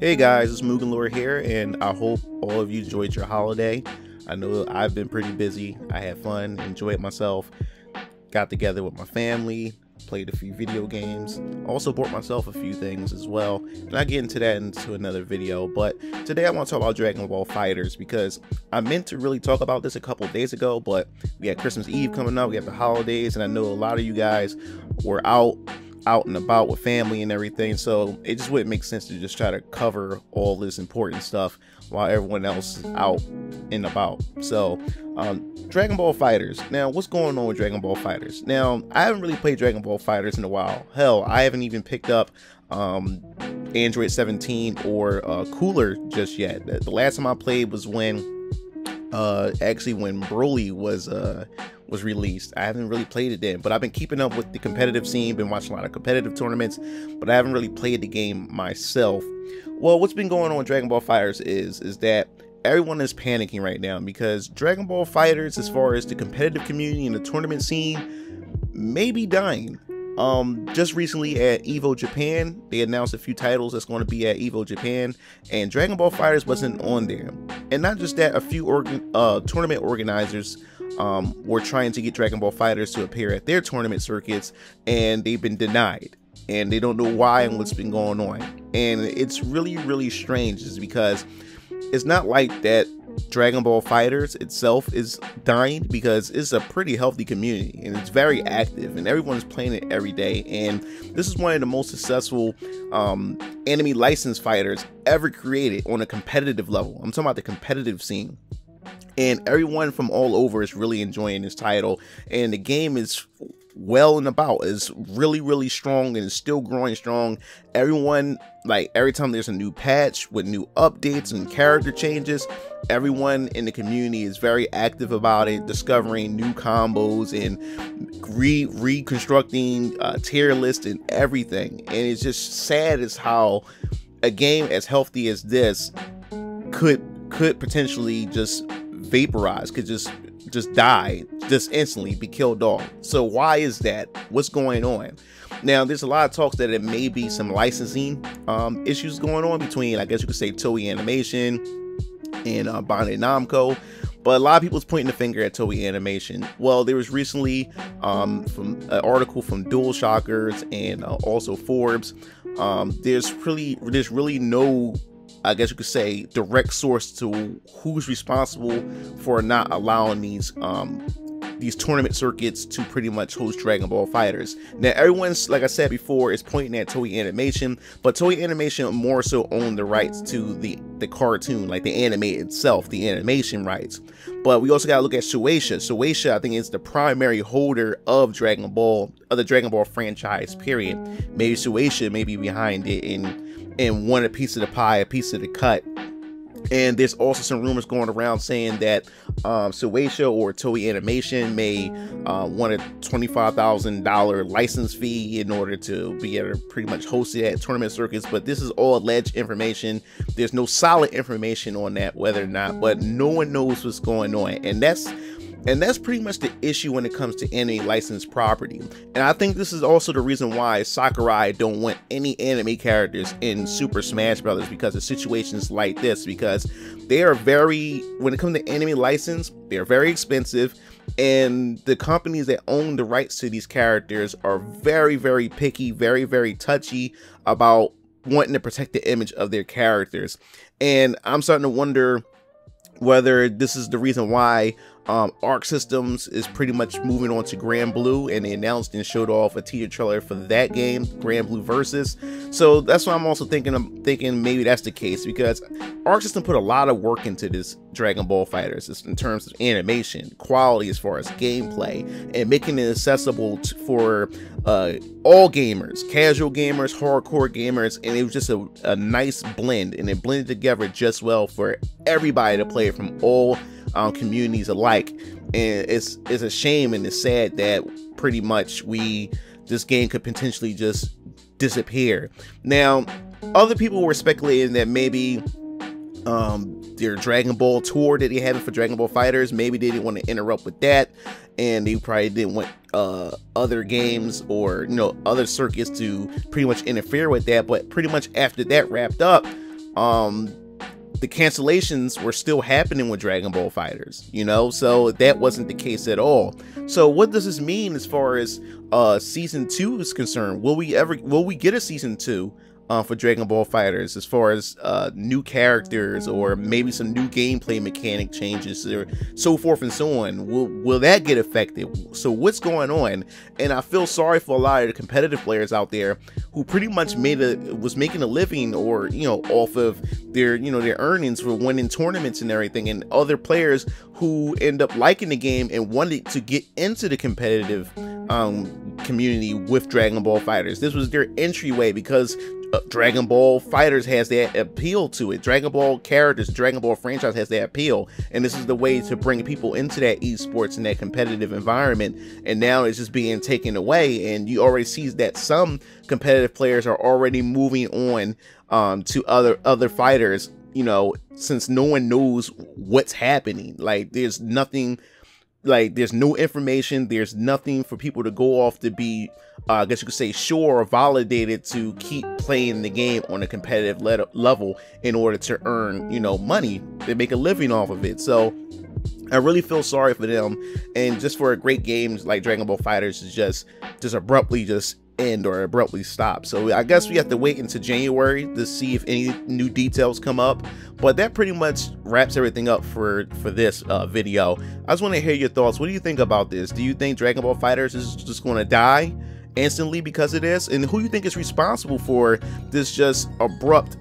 Hey guys, it's Muganlore here, and I hope all of you enjoyed your holiday. I know I've been pretty busy. I had fun, enjoyed myself, got together with my family, played a few video games, also bought myself a few things as well. And I'll get into that into another video, but today I want to talk about Dragon Ball FighterZ because I meant to really talk about this a couple days ago, but we had Christmas Eve coming up, we have the holidays, and I know a lot of you guys were out and about with family and everything, so it just wouldn't make sense to just try to cover all this important stuff while everyone else is out and about. So Dragon Ball FighterZ. Now, what's going on with Dragon Ball FighterZ? Now, I haven't really played Dragon Ball FighterZ in a while. Hell, I haven't even picked up Android 17 or Cooler just yet. The last time I played was when when Broly was released. I haven't really played it then, but I've been keeping up with the competitive scene, been watching a lot of competitive tournaments, but I haven't really played the game myself. Well, what's been going on with Dragon Ball FighterZ is that everyone is panicking right now because Dragon Ball FighterZ, as far as the competitive community and the tournament scene, may be dying. Just recently at Evo Japan, they announced a few titles that's going to be at Evo Japan, and Dragon Ball FighterZ wasn't on there. And not just that, a few tournament organizers were trying to get Dragon Ball FighterZ to appear at their tournament circuits, and they've been denied, and they don't know why and what's been going on. And it's really strange, is because it's not like that Dragon Ball FighterZ itself is dying, because it's a pretty healthy community and it's very active and everyone's playing it every day, and this is one of the most successful anime licensed fighters ever created on a competitive level. I'm talking about the competitive scene, and everyone from all over is really enjoying this title, and the game is well and about, is really strong and is still growing strong. Everyone, like, every time there's a new patch with new updates and character changes, everyone in the community is very active about it, discovering new combos and reconstructing tier lists and everything. And it's just sad as how a game as healthy as this could potentially just vaporize, could just die, just instantly be killed off. So why is that? What's going on? Now, there's a lot of talks that it may be some licensing issues going on between, I guess you could say, Toei Animation and Bandai Namco, but a lot of people's pointing the finger at Toei Animation. Well, there was recently from an article from DualShockers and also Forbes. There's really no, I guess you could say, direct source to who's responsible for not allowing these tournament circuits to pretty much host Dragon Ball FighterZ. Now, everyone's, like I said before, is pointing at Toei Animation, but Toei Animation more so own the rights to the cartoon, like the anime itself, the animation rights. But we also got to look at Shueisha. Shueisha, I think, is the primary holder of Dragon Ball, of the Dragon Ball franchise, period. Maybe Shueisha may be behind it and want a piece of the pie, a piece of the cut. And there's also some rumors going around saying that Shueisha or Toei Animation may want a $25,000 license fee in order to be able to pretty much host it at tournament circuits. But this is all alleged information. There's no solid information on that, whether or not, but no one knows what's going on. And that's pretty much the issue when it comes to anime licensed property. And I think this is also the reason why Sakurai don't want any anime characters in Super Smash Brothers, because of situations like this, because they are when it comes to anime license, they're very expensive, and the companies that own the rights to these characters are very picky, very touchy about wanting to protect the image of their characters. And I'm starting to wonder whether this is the reason why Arc Systems is pretty much moving on to Granblue, and they announced and showed off a teaser trailer for that game, Granblue Versus. So that's why I'm also thinking maybe that's the case, because Arc System put a lot of work into this Dragon Ball FighterZ in terms of animation, quality, as far as gameplay, and making it accessible for all gamers, casual gamers, hardcore gamers, and it was just a nice blend, and it blended together just well for everybody to play from all communities alike. And it's a shame and it's sad that pretty much this game could potentially just disappear. Now, other people were speculating that maybe their Dragon Ball tour that they had for Dragon Ball FighterZ, maybe they didn't want to interrupt with that, and they probably didn't want other games or other circuits to pretty much interfere with that. But pretty much after that wrapped up, the cancellations were still happening with Dragon Ball FighterZ, you know, so that wasn't the case at all. So what does this mean as far as season 2 is concerned? Will we get a season 2 for Dragon Ball FighterZ, as far as new characters or maybe some new gameplay mechanic changes or so forth and so on? Will that get affected? So what's going on? And I feel sorry for a lot of the competitive players out there who pretty much was making a living, or off of their their earnings for winning tournaments and everything, and other players who end up liking the game and wanted to get into the competitive community with Dragon Ball FighterZ. This was their entryway because Dragon Ball FighterZ has that appeal to it. Dragon Ball characters, Dragon Ball franchise has that appeal, and this is the way to bring people into that esports and that competitive environment. And now it's just being taken away, and you already see that some competitive players are already moving on to other fighters, since no one knows what's happening. Like, there's nothing, like there's no information, there's nothing for people to go off to be I guess you could say sure or validated to keep playing the game on a competitive level in order to earn money. They make a living off of it. So I really feel sorry for them, and just for a great game like Dragon Ball FighterZ is just abruptly end or abruptly stop. So I guess we have to wait until January to see if any new details come up. But that pretty much wraps everything up for this video. I just want to hear your thoughts. What do you think about this? Do you think Dragon Ball FighterZ is just going to die instantly because of this? And who do you think is responsible for this just abrupt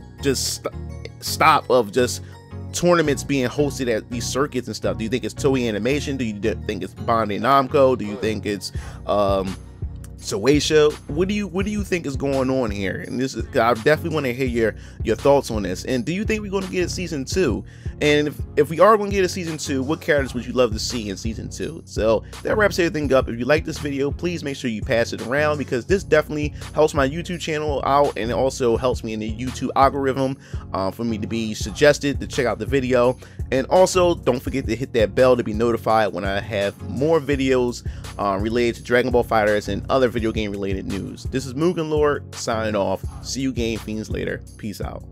stop of just tournaments being hosted at these circuits and stuff? Do you think it's Toei Animation? Do you think it's Bandai Namco? Do you think it's Soatia? What do you think is going on here? And this is, I definitely want to hear your thoughts on this. And do you think we're going to get a season 2? And if we are going to get a season 2, what characters would you love to see in season 2? So that wraps everything up. If you like this video, please make sure you pass it around, because this definitely helps my YouTube channel out, and it also helps me in the YouTube algorithm for me to be suggested to check out the video. And also, don't forget to hit that bell to be notified when I have more videos related to Dragon Ball FighterZ and other video game related news. This is Mugen Lord signing off. See you game fiends later. Peace out.